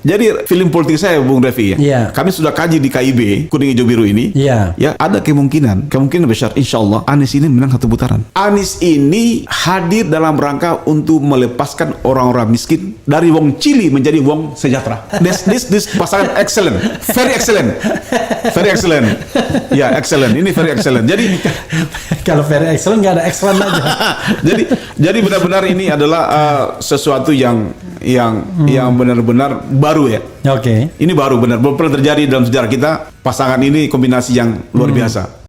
Jadi film politik saya, Bung Revi, Iya. kami sudah kaji di KIB kuning hijau biru ini. Iya. Ya, ada kemungkinan besar, insya Allah Anies ini menang satu putaran. Anies ini hadir dalam rangka untuk melepaskan orang-orang miskin dari wong cili menjadi wong sejahtera. This pasangan excellent, very excellent, very excellent. Ya, excellent. Ini very excellent. Jadi Kalau very excellent nggak ada excellent aja. jadi benar-benar ini adalah sesuatu yang benar-benar baru ya. Oke. Ini baru benar, belum pernah terjadi dalam sejarah kita. Pasangan ini kombinasi yang luar biasa.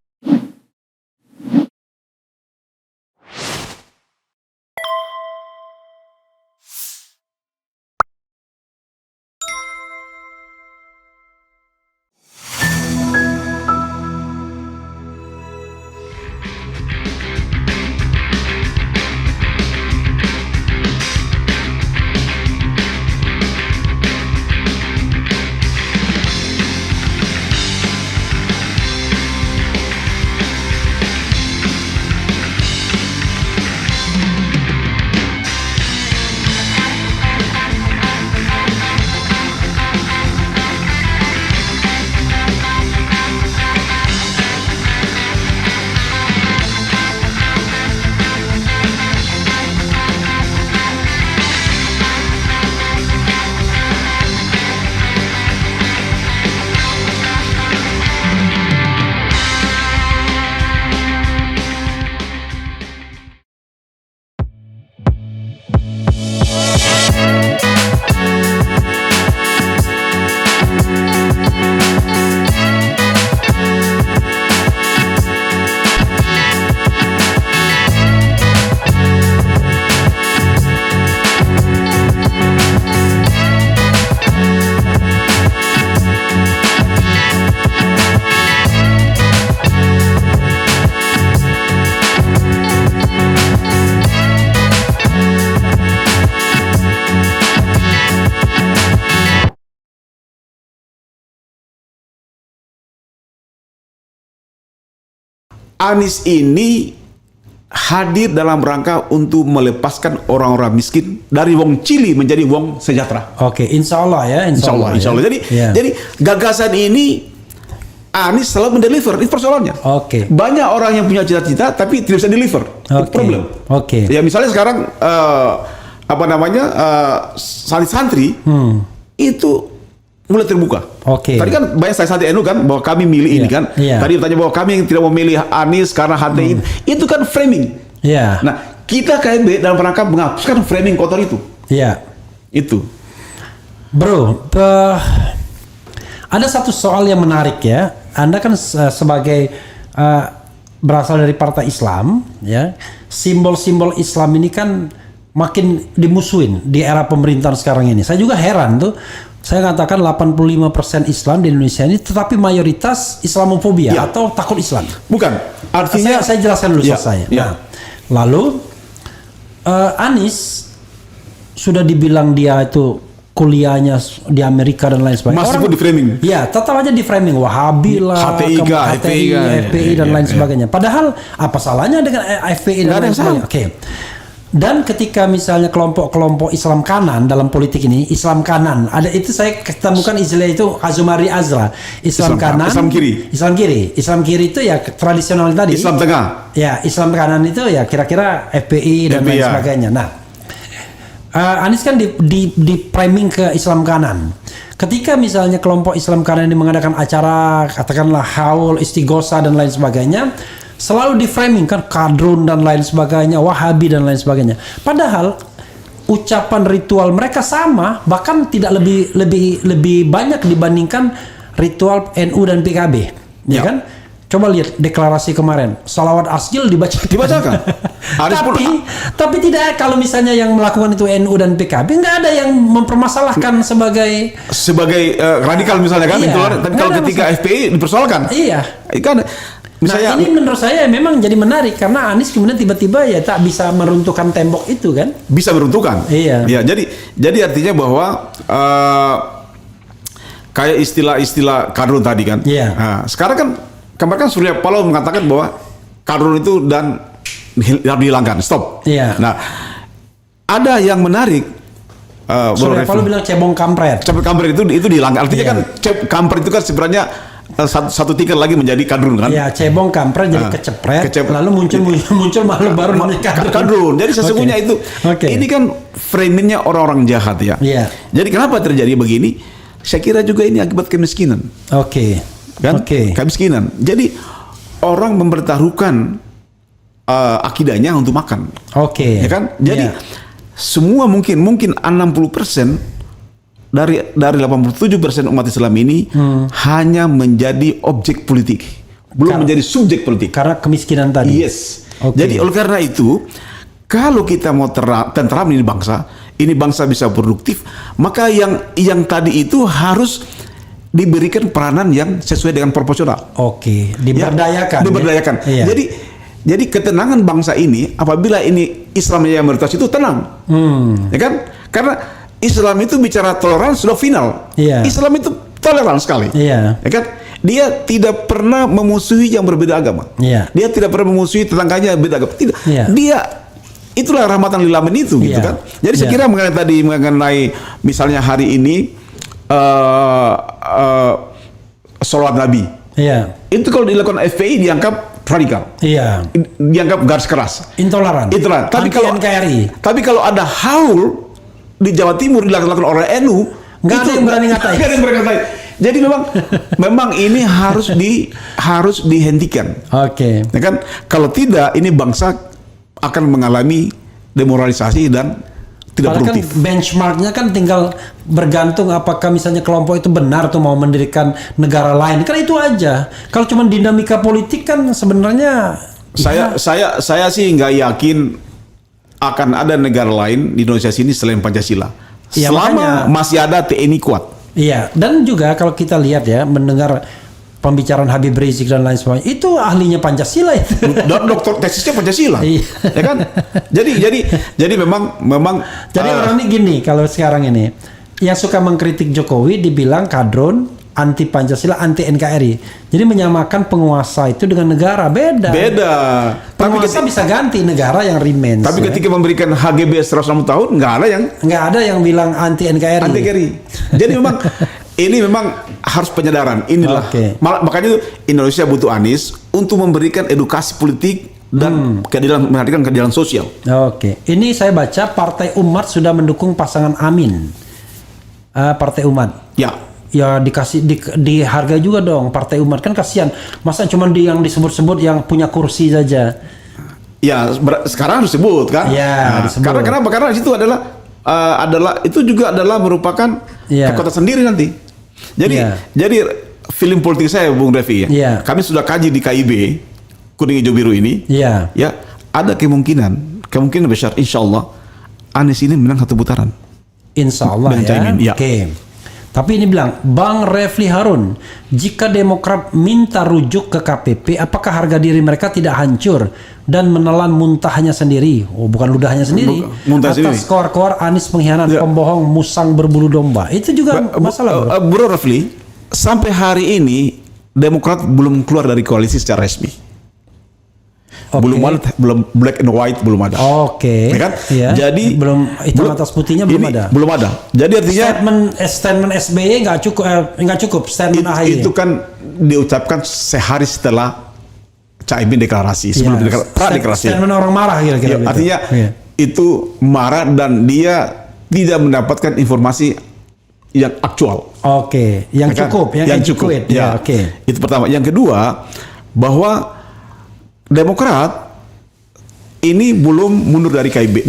Anies ini hadir dalam rangka untuk melepaskan orang-orang miskin dari wong cili menjadi wong sejahtera. Oke, insya Allah ya. Insya Allah. Jadi gagasan ini Anies selalu mendeliver, itu persoalannya. Oke. Banyak orang yang punya cita-cita tapi tidak bisa deliver. Itu problem. Oke. Ya misalnya sekarang santri-santri itu mulai terbuka. Oke. Tadi kan banyak santri NU kan bahwa kami milih ini kan. Tadi bertanya bahwa kami yang tidak mau memilih Anies karena HTI. Itu kan framing. Iya. Nah, kita KIB dalam rangka menghapuskan framing kotor itu. Iya. Itu. Bro, ada satu soal yang menarik ya. Anda kan sebagai berasal dari partai Islam, ya. Simbol-simbol Islam ini kan makin dimusuhin di era pemerintahan sekarang ini. Saya juga heran tuh. Saya katakan 85% Islam di Indonesia ini tetapi mayoritas Islamofobia atau takut Islam. Bukan. Artinya saya jelaskan dulu saya. Nah, lalu Anies sudah dibilang dia itu kuliahnya di Amerika dan lain sebagainya. Masih pun di framing. Ya, tetap aja di framing Wahabi lah, FPI dan lain sebagainya. Padahal apa salahnya dengan FPI dan lain sebagainya? Oke. Dan ketika misalnya kelompok-kelompok Islam kanan dalam politik ini, Islam kanan, ada itu saya ketemukan istilah itu Azumari Azra, Islam kanan, Islam kiri itu ya tradisional tadi. Islam tengah. Ya, Islam kanan itu ya kira-kira FPI dan lain sebagainya. Nah, Anies kan di framing ke Islam kanan. Ketika misalnya kelompok Islam kanan ini mengadakan acara katakanlah haul, istighosa dan lain sebagainya, selalu di framing kan kadrun dan lain sebagainya, Wahabi dan lain sebagainya. Padahal ucapan ritual mereka sama, bahkan tidak lebih banyak dibandingkan ritual NU dan PKB, ya kan? Coba lihat deklarasi kemarin, salawat asjil dibacakan. tapi tidak, kalau misalnya yang melakukan itu NU dan PKB nggak ada yang mempermasalahkan sebagai radikal misalnya kan, tapi kalau ketika FPI dipersoalkan. Iya. Kan misalnya, ini menurut saya memang jadi menarik karena Anies kemudian tiba-tiba ya tak bisa meruntuhkan tembok itu kan? Bisa meruntuhkan. Iya. Ya, jadi artinya bahwa kayak istilah kadrun tadi kan. Iya. Nah, sekarang kan kemarin kan Surya Paloh mengatakan bahwa kadrun itu harus dihilangkan, stop. Iya. Nah, ada yang menarik Surya Paloh bilang cebong kampret. Cebong kampret itu dihilangkan. Artinya kan kampret itu kan sebenarnya satu tingkat lagi menjadi kadrun kan? Ya, cebong kampret jadi kecepret, lalu muncul makhluk baru namanya kadrun. Jadi sesungguhnya itu ini kan framingnya orang-orang jahat ya. Yeah. Jadi kenapa terjadi begini? Saya kira juga ini akibat kemiskinan. Kan? Kemiskinan. Jadi orang mempertaruhkan akidahnya untuk makan. Ya kan? Jadi semua mungkin 60% dari 87% umat Islam ini hanya menjadi objek politik, belum menjadi subjek politik karena kemiskinan tadi. Yes. Jadi oleh karena itu, kalau kita mau tentram ini bangsa bisa produktif, maka yang tadi itu harus diberikan peranan yang sesuai dengan proporsional. Diberdayakan. Ya? Jadi ketenangan bangsa ini apabila ini Islam yang mayoritas itu tenang, ya kan? Karena Islam itu bicara toleransi sudah final. Islam itu toleran sekali, ya kan? Dia tidak pernah memusuhi yang berbeda agama. Dia tidak pernah memusuhi tetangganya yang berbeda agama. Tidak. Dia itulah rahmatan lil alamin itu, gitu kan? Jadi saya kira mengenai misalnya hari ini sholat Nabi. Itu kalau dilakukan FPI dianggap radikal, dianggap garis keras, intoleran. Tapi kalau ada haul di Jawa Timur dilakukan oleh NU, nggak ada yang berani ngatain. Jadi memang ini harus dihentikan. Ya kan? Kalau tidak, ini bangsa akan mengalami demoralisasi dan tidak produktif. Kan benchmarknya kan tinggal bergantung apakah misalnya kelompok itu benar atau mau mendirikan negara lain, kan itu aja. Kalau cuma dinamika politik kan sebenarnya saya sih nggak yakin akan ada negara lain di Indonesia sini selain Pancasila. Selama masih ada TNI kuat. Iya, dan juga kalau kita lihat ya, mendengar pembicaraan Habib Rizik dan lain sebagainya, itu ahlinya Pancasila itu. Dan dokter tesisnya Pancasila. Ya kan? Jadi memang jadi orang ini gini, kalau sekarang ini yang suka mengkritik Jokowi dibilang kadrun, anti Pancasila, anti NKRI. Jadi menyamakan penguasa itu dengan negara, beda. Penguasa bisa ganti, negara yang remains. Tapi ketika memberikan HGB 160 tahun nggak ada yang bilang anti NKRI. Jadi memang ini memang harus penyadaran. Inilah makanya Indonesia butuh Anies untuk memberikan edukasi politik dan menghadirkan keadilan sosial. Ini saya baca Partai Umat sudah mendukung pasangan Amin. Partai Umat. Ya dikasih dihargai juga dong Partai Umat, kan kasihan masa cuma yang disebut-sebut yang punya kursi saja. Ya sekarang harus disebut kan? Disebut. Karena itu adalah itu juga adalah merupakan kekuatan sendiri nanti. Jadi film politik saya, Bung Revi kami sudah kaji di KIB kuning hijau biru ini. Ya ada kemungkinan besar insya Allah Anies ini menang satu putaran. Insya Allah Tapi ini bilang, Bang Refli Harun, jika Demokrat minta rujuk ke KPP, apakah harga diri mereka tidak hancur dan menelan muntahnya sendiri? Bukan ludahnya sendiri. Atas koar-koar Anies pengkhianat, pembohong, musang berbulu domba. Itu juga masalah, Bro Refli, sampai hari ini Demokrat belum keluar dari koalisi secara resmi. Belum black and white belum ada. Ya kan? Jadi belum hitam atas putihnya belum ada. Jadi artinya statement SBY nggak cukup statement AHY. Itu kan diucapkan sehari setelah Caimin deklarasi, sebelum deklarasi. Statement orang marah kira-kira. Artinya itu marah dan dia tidak mendapatkan informasi yang aktual. Yang cukup, yang cukup. Itu pertama. Yang kedua, bahwa Demokrat ini belum mundur dari KIB,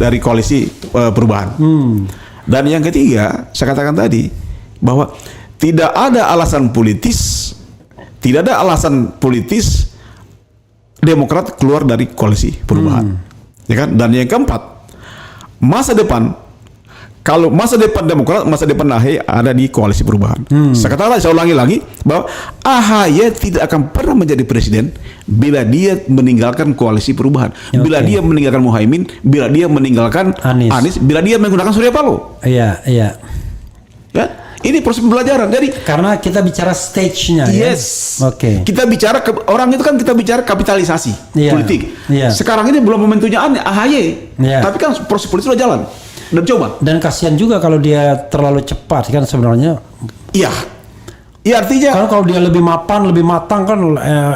dari koalisi perubahan. Dan yang ketiga, saya katakan tadi bahwa tidak ada alasan politis Demokrat keluar dari koalisi perubahan. Ya kan? Dan yang keempat, masa depan. Kalau masa depan Demokrat, masa depan AHY ada di koalisi perubahan. Saya ulangi lagi bahwa AHY tidak akan pernah menjadi presiden bila dia meninggalkan koalisi perubahan, bila dia meninggalkan Muhaimin, bila dia meninggalkan Anies, bila dia menggunakan Surya Paloh. Ya, ini proses pembelajaran. Jadi karena kita bicara stage-nya. Kita bicara orang itu kan kita bicara kapitalisasi politik. Sekarang ini belum momentumnya AHY, tapi kan proses politik sudah jalan. dan coba. Dan kasihan juga kalau dia terlalu cepat kan sebenarnya. Iya. Iya artinya. Kalau dia lebih mapan, lebih matang kan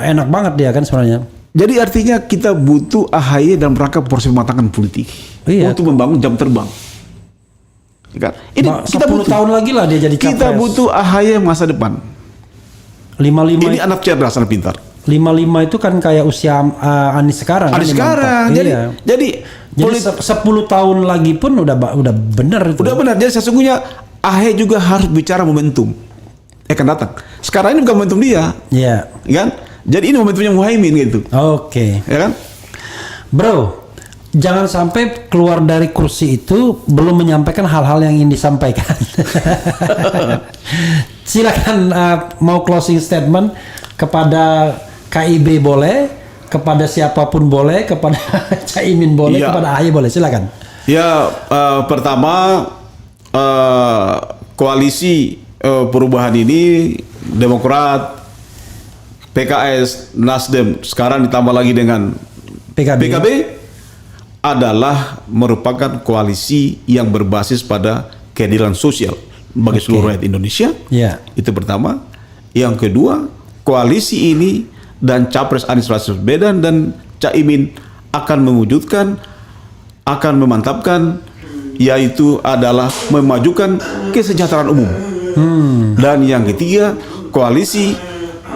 enak banget dia kan sebenarnya. Jadi artinya kita butuh AHY dalam rangka proses mematangkan politik. Iya. Untuk membangun jam terbang. Kan? Ini kita 10 tahun lagi lah dia jadi capres. Kita butuh AHY masa depan. 55 Ini anak cerdas, anak pintar. 55 itu kan kayak usia Anies sekarang. Anies sekarang. Jadi 10 tahun lagi pun udah benar itu. Udah benar. Jadi sesungguhnya AHY juga harus bicara momentum. Akan datang. Sekarang ini bukan momentum dia. Iya. Kan? Jadi ini momentumnya Muhaimin gitu. Oke. Ya kan? Bro, jangan sampai keluar dari kursi itu belum menyampaikan hal-hal yang ingin disampaikan. Silakan mau closing statement kepada KIB boleh, kepada siapapun boleh, kepada Caimin boleh, ya. kepada AHY boleh. Silakan. Ya, pertama koalisi perubahan ini Demokrat, PKS, Nasdem, sekarang ditambah lagi dengan PKB adalah merupakan koalisi yang berbasis pada keadilan sosial bagi seluruh rakyat Indonesia. Ya. Itu pertama. Yang kedua, koalisi ini dan Capres Anies Baswedan dan Caimin akan mewujudkan, akan memantapkan, yaitu adalah memajukan kesejahteraan umum. Dan yang ketiga, koalisi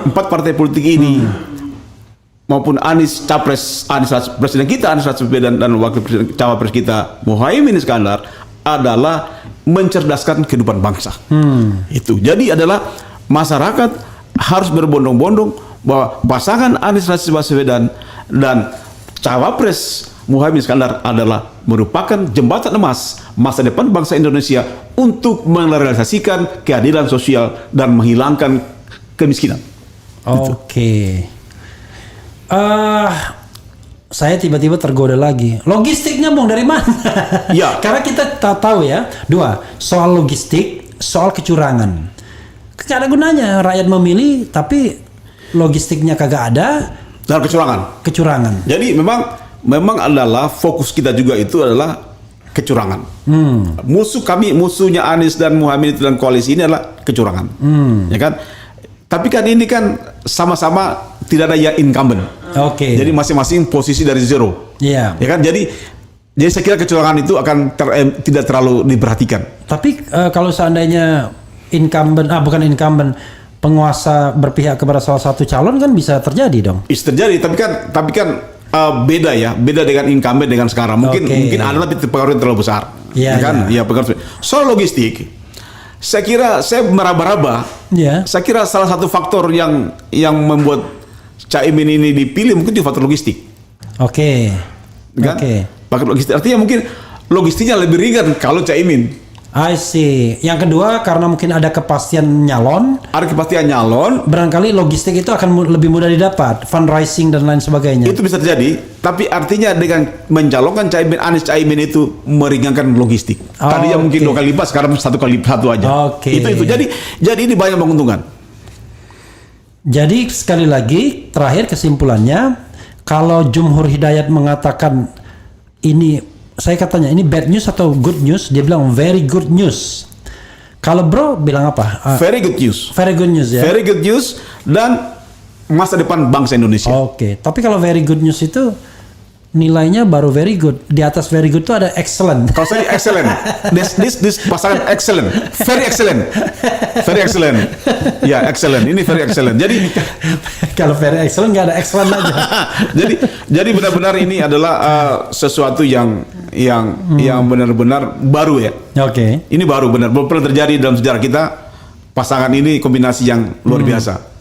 4 partai politik ini maupun Anies presiden kita Anies Baswedan dan wakil presiden cawapres kita Muhaimin Iskandar adalah mencerdaskan kehidupan bangsa. Itu. Jadi adalah masyarakat harus berbondong-bondong bahwa pasangan Anies Baswedan dan cawapres Muhaimin Iskandar adalah merupakan jembatan emas masa depan bangsa Indonesia untuk merealisasikan keadilan sosial dan menghilangkan kemiskinan. Oke. Saya tiba-tiba tergoda lagi. Logistiknya Bung dari mana? Ya. Karena kita tahu ya, soal logistik, soal kecurangan. Gak ada gunanya rakyat memilih tapi logistiknya kagak ada. Dan kecurangan. Jadi memang adalah fokus kita juga itu adalah kecurangan. Musuhnya Anies dan Muhaimin itu dan koalisi ini adalah kecurangan. Ya kan? Tapi kan ini kan sama-sama tidak ada yang incumbent. Oke. Jadi masing-masing posisi dari zero. Iya. Ya kan? Jadi saya kira kecurangan itu akan tidak terlalu diperhatikan. Tapi kalau seandainya bukan incumbent, penguasa berpihak kepada salah satu calon kan bisa terjadi dong. Bisa terjadi, tapi kan beda ya, beda dengan incumbent dengan sekarang. Mungkin ada tapi pengaruhnya terlalu besar. Iya. Kan? Ya pengaruh. Soal logistik, saya kira saya meraba-raba. Yeah. Saya kira salah satu faktor yang membuat Caimin ini dipilih mungkin juga faktor logistik. Oke. Kan? Faktor logistik artinya mungkin logistiknya lebih ringan kalau Caimin. I see. Yang kedua karena mungkin ada kepastian nyalon. Ada kepastian nyalon. Barangkali logistik itu akan lebih mudah didapat, fundraising dan lain sebagainya. Itu bisa terjadi. Tapi artinya dengan mencalonkan Anies Caimin itu meringankan logistik. Tadinya mungkin 2 kali lipat, sekarang 1 kali lipat aja. Itu. Jadi ini banyak menguntungkan. Jadi sekali lagi terakhir kesimpulannya, kalau Jumhur Hidayat mengatakan ini, saya katanya ini bad news atau good news, dia bilang very good news. Kalau bro bilang apa? Very good news. Very good news ya. Very good news dan masa depan bangsa Indonesia. Oke. Tapi kalau very good news itu nilainya baru very good. Di atas very good itu ada excellent. Kalau saya excellent. This pasangan excellent. Very excellent. Very excellent. Ya, excellent. Ini very excellent. Jadi kalau very excellent nggak ada excellent aja. jadi benar-benar ini adalah sesuatu yang benar-benar baru ya. Oke. Ini baru benar. Belum pernah terjadi dalam sejarah kita. Pasangan ini kombinasi yang luar biasa.